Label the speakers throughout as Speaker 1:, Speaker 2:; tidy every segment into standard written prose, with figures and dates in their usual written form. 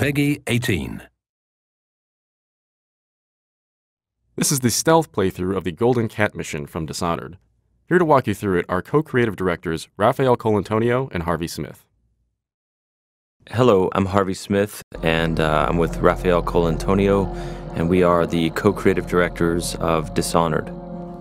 Speaker 1: Peggy 18.
Speaker 2: This is the stealth playthrough of the Golden Cat mission from Dishonored. Here to walk you through it are co-creative directors Raphael Colantonio and Harvey Smith.
Speaker 3: Hello, I'm Harvey Smith, and I'm with Raphael Colantonio, and we are the co-creative directors of Dishonored.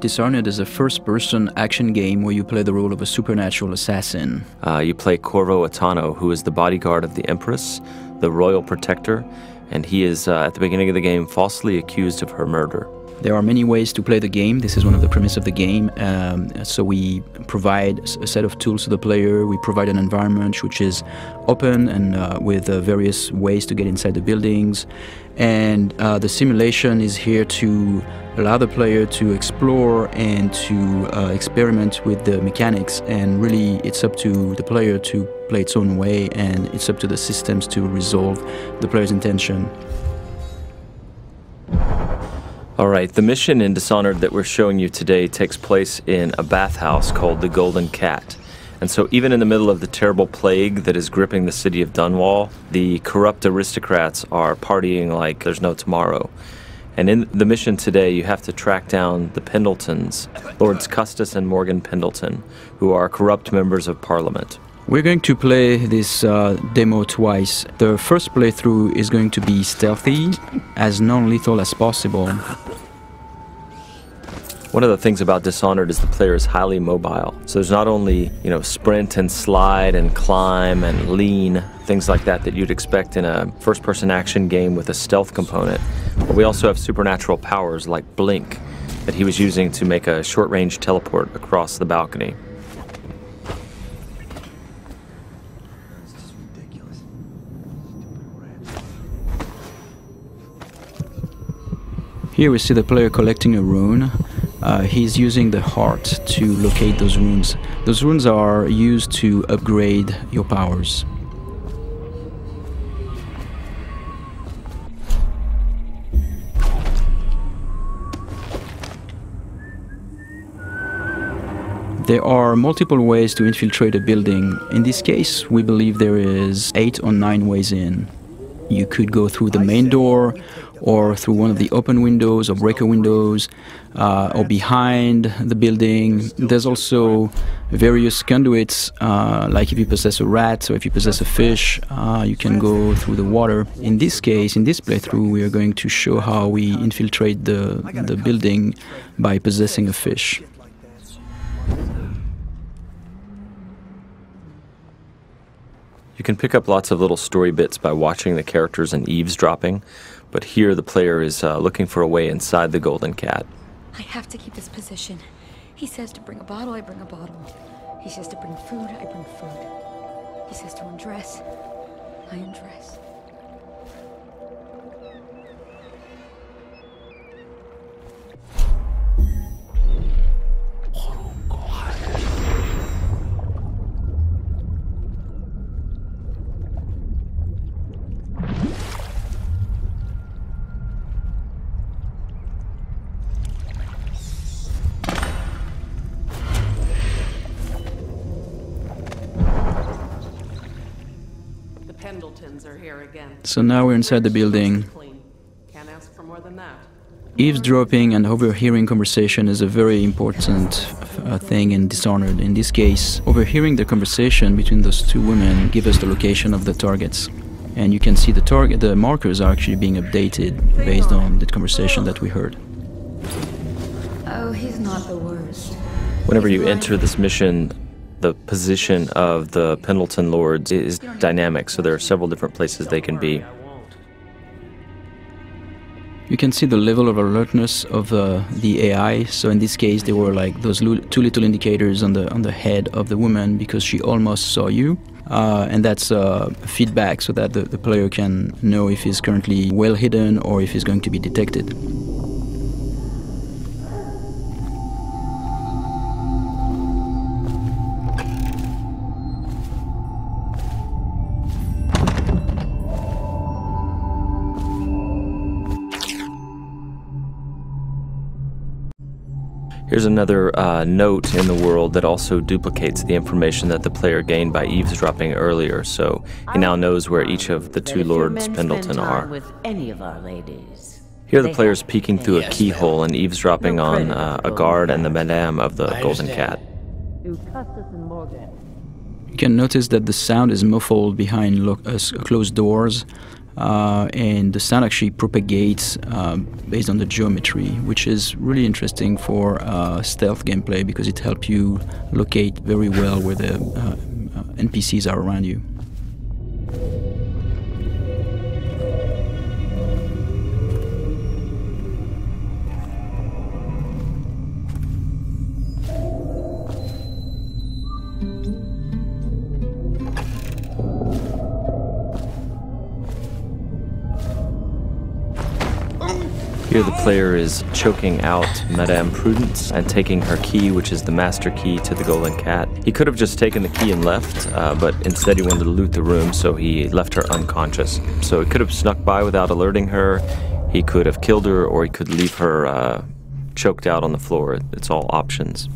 Speaker 4: Dishonored is a first-person action game where you play the role of a supernatural assassin.
Speaker 3: You play Corvo Atano, who is the bodyguard of the Empress, the royal protector, and he is, at the beginning of the game, falsely accused of her murder.
Speaker 4: There are many ways to play the game. This is one of the premises of the game. So we provide a set of tools to the player. We provide an environment which is open and with various ways to get inside the buildings. And the simulation is here to allow the player to explore and to experiment with the mechanics. And really, it's up to the player to play its own way, and it's up to the systems to resolve the player's intention.
Speaker 3: All right, the mission in Dishonored that we're showing you today takes place in a bathhouse called the Golden Cat. And so even in the middle of the terrible plague that is gripping the city of Dunwall, the corrupt aristocrats are partying like there's no tomorrow. And in the mission today, you have to track down the Pendletons, Lords Custis and Morgan Pendleton, who are corrupt members of Parliament.
Speaker 4: We're going to play this demo twice. The first playthrough is going to be stealthy, as non-lethal as possible.
Speaker 3: One of the things about Dishonored is the player is highly mobile. So there's not only, sprint and slide and climb and lean, things like that you'd expect in a first-person action game with a stealth component. But we also have supernatural powers like Blink that he was using to make a short-range teleport across the balcony.
Speaker 4: Here we see the player collecting a rune. He's using the heart to locate those runes. Those runes are used to upgrade your powers. There are multiple ways to infiltrate a building. In this case, we believe there is 8 or 9 ways in. You could go through the main door, or through one of the open windows or breaker windows, or behind the building. There's also various conduits, like if you possess a rat or if you possess a fish, you can go through the water. In this case, in this playthrough, we are going to show how we infiltrate the building by possessing a fish.
Speaker 3: You can pick up lots of little story bits by watching the characters and eavesdropping, but here the player is looking for a way inside the Golden Cat.
Speaker 5: I have to keep this position. He says to bring a bottle, I bring a bottle. He says to bring food, I bring food. He says to undress, I undress.
Speaker 6: Pendletons are here again.
Speaker 4: So now we're inside the building.
Speaker 6: Can't ask for more than that.
Speaker 4: Eavesdropping and overhearing conversation is a very important thing in Dishonored. In this case, overhearing the conversation between those two women gives us the location of the targets. And you can see the markers are actually being updated based on the conversation that we heard.
Speaker 5: Oh, he's not the worst.
Speaker 3: Whenever you enter this mission, the position of the Pendleton Lords is dynamic, so there are several different places they can be.
Speaker 4: You can see the level of alertness of the AI. So in this case, there were like those two little indicators on the head of the woman because she almost saw you. And that's feedback so that the player can know if he's currently well hidden or if he's going to be detected.
Speaker 3: Here's another note in the world that also duplicates the information that the player gained by eavesdropping earlier, so he now knows where each of the two Lords Pendleton are.
Speaker 1: With any of our ladies.
Speaker 3: Here the player's peeking through a keyhole and eavesdropping on a guard and the madame of the Golden Cat.
Speaker 1: You
Speaker 4: can notice that the sound is muffled behind closed doors, and the sound actually propagates based on the geometry, which is really interesting for stealth gameplay because it helps you locate very well where the NPCs are around you.
Speaker 3: Here the player is choking out Madame Prudence and taking her key, which is the master key to the Golden Cat. He could have just taken the key and left, but instead he wanted to loot the room, so he left her unconscious. So he could have snuck by without alerting her, he could have killed her, or he could leave her choked out on the floor. It's all options.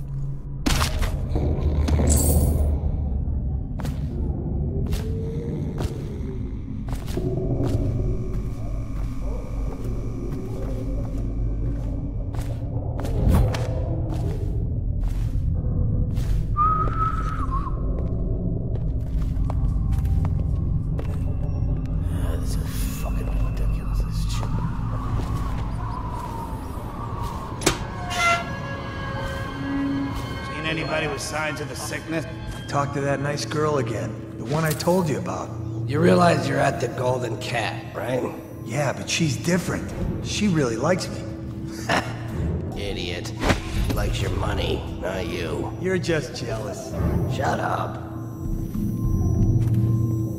Speaker 7: Anybody with signs of the sickness? Talk to that nice girl again. The one I told you about.
Speaker 8: You realize you're at the Golden Cat, right?
Speaker 7: Yeah, but she's different. She really likes me.
Speaker 8: Idiot. She likes your money, not you.
Speaker 7: You're just jealous.
Speaker 8: Shut up.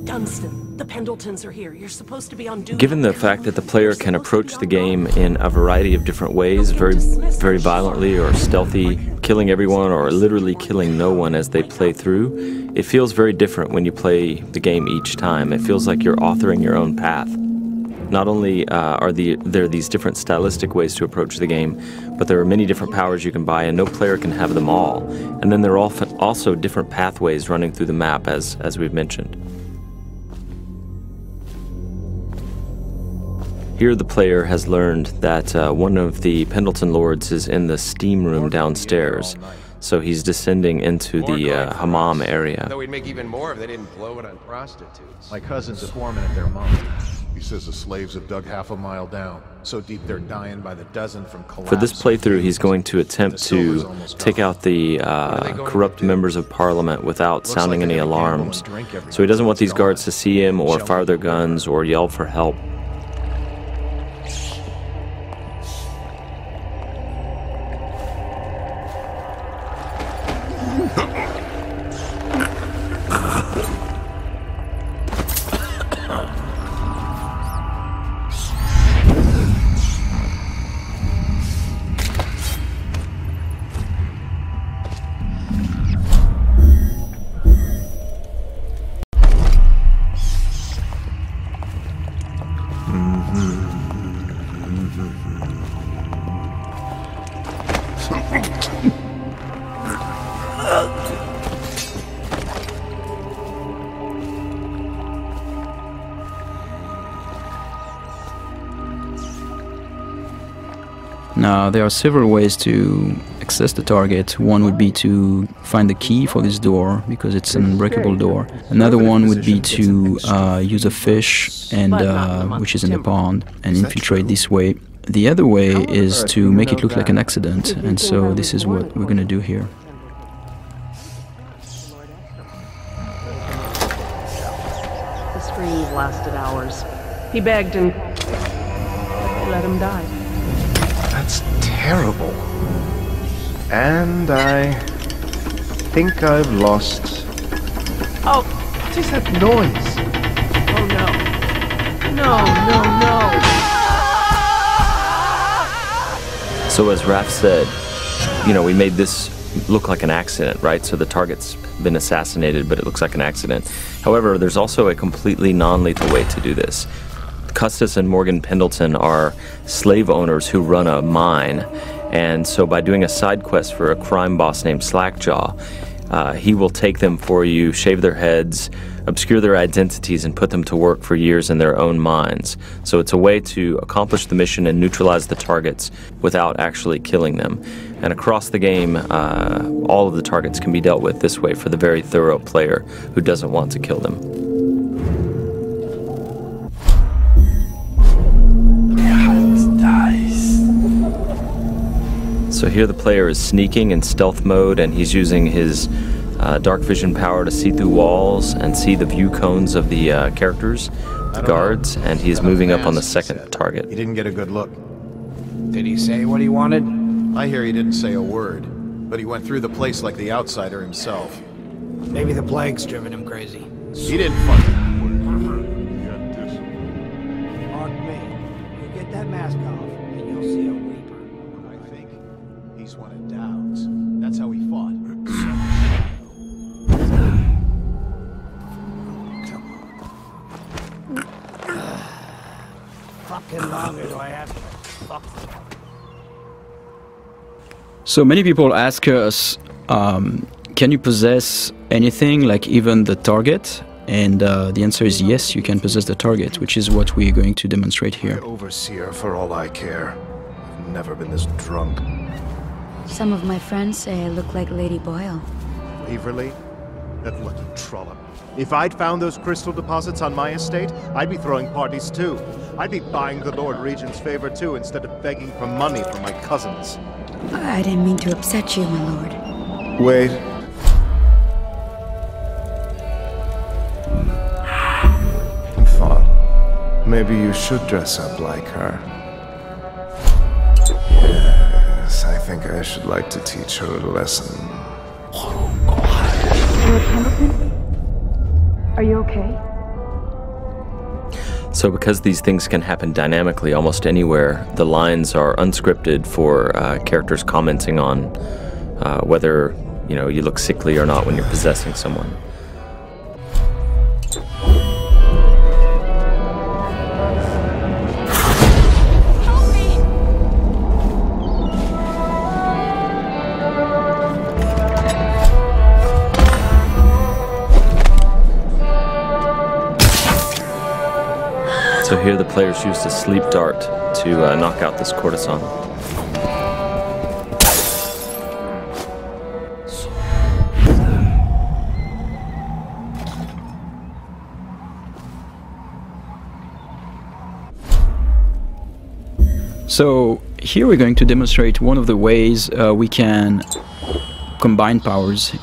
Speaker 6: Dunstan, the Pendletons are here. You're supposed to be on duty.
Speaker 3: Given the fact that the player can approach the game in a variety of different ways, very violently or stealthy, killing everyone or literally killing no one as they play through, it feels very different when you play the game each time. It feels like you're authoring your own path. Not only are there these different stylistic ways to approach the game, but there are many different powers you can buy and no player can have them all. And then there are also different pathways running through the map as we've mentioned. Here the player has learned that one of the Pendleton Lords is in the steam room downstairs, so he's descending into the hammam area.
Speaker 9: Though we'd make even more if they didn't blow it on prostitutes.
Speaker 10: My cousin's a foreman at their mom. He says the slaves have dug half a mile down, so deep they're dying by the dozen from collapse.
Speaker 3: For this playthrough, he's going to attempt to take out the corrupt members of Parliament without sounding any alarms. So he doesn't want these guards to see him or fire their guns or yell for help.
Speaker 4: Now, there are several ways to access the target. One would be to find the key for this door, because it's an unbreakable door. Another one would be to use a fish, and which is in the pond, and infiltrate this way. The other way is to make it look like an accident, and so this is what we're going to do here.
Speaker 6: The screams lasted hours. He begged and let him die.
Speaker 10: That's terrible. And I think I've lost...
Speaker 6: Oh!
Speaker 10: What is that noise?
Speaker 6: Oh no. No.
Speaker 3: So as Raph said, you know, we made this look like an accident, right? So the target's been assassinated, but it looks like an accident. However, there's also a completely non-lethal way to do this. Custis and Morgan Pendleton are slave owners who run a mine, And so by doing a side quest for a crime boss named Slackjaw, he will take them for you, shave their heads, obscure their identities, and put them to work for years in their own mines. So it's a way to accomplish the mission and neutralize the targets without actually killing them. And across the game, all of the targets can be dealt with this way for the very thorough player who doesn't want to kill them. So here the player is sneaking in stealth mode, and he's using his dark vision power to see through walls and see the view cones of the characters, the guards, and he's moving up on the second target.
Speaker 10: He didn't get a good look.
Speaker 8: Did he say what he wanted?
Speaker 10: I hear he didn't say a word, but he went through the place like the outsider himself.
Speaker 8: Maybe the plague's driven him crazy.
Speaker 10: He didn't fucking...
Speaker 8: Mark me. You get that mask off, and you'll see a weeper.
Speaker 10: I think he's one of Dowd's. That's how he fought.
Speaker 8: Fucking longer do I have to fuck?
Speaker 4: So many people ask us, can you possess anything, like even the target? And the answer is yes, you can possess the target, which is what we're going to demonstrate here.
Speaker 10: Overseer, for all I care. I've never been this drunk.
Speaker 5: Some of my friends say I look like Lady Boyle.
Speaker 11: Waverly? That lucky trollop. If I'd found those crystal deposits on my estate, I'd be throwing parties too. I'd be buying the Lord Regent's favor too, instead of begging for money from my cousins.
Speaker 5: I didn't mean to upset you, my lord.
Speaker 11: Wait. I thought maybe you should dress up like her. Yes, I think I should like to teach her a lesson.
Speaker 5: Lord Hamilton? Are you okay?
Speaker 3: So because these things can happen dynamically almost anywhere, the lines are unscripted for characters commenting on whether, you know, you look sickly or not when you're possessing someone. So here the players used a sleep dart to knock out this courtesan.
Speaker 4: So here we're going to demonstrate one of the ways we can combine powers.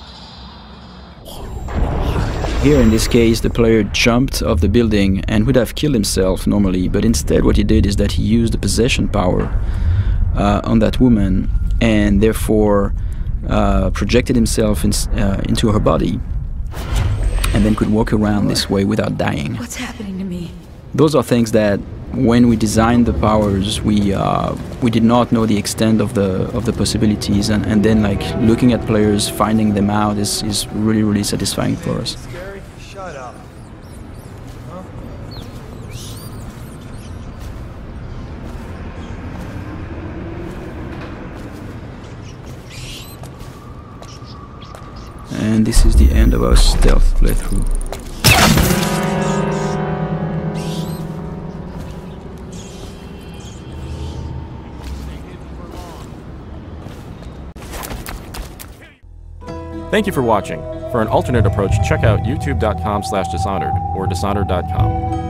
Speaker 4: Here in this case the player jumped off the building and would have killed himself normally, but instead what he did is that he used the possession power on that woman and therefore projected himself into her body and then could walk around this way without dying.
Speaker 5: What's happening to me?
Speaker 4: Those are things that when we designed the powers we did not know the extent of the possibilities, and then like looking at players finding them out is really satisfying for us.
Speaker 7: Shut up. Huh?
Speaker 4: And this is the end of our stealth playthrough.
Speaker 2: Thank you for watching. For an alternate approach, check out youtube.com/Dishonored or Dishonored.com.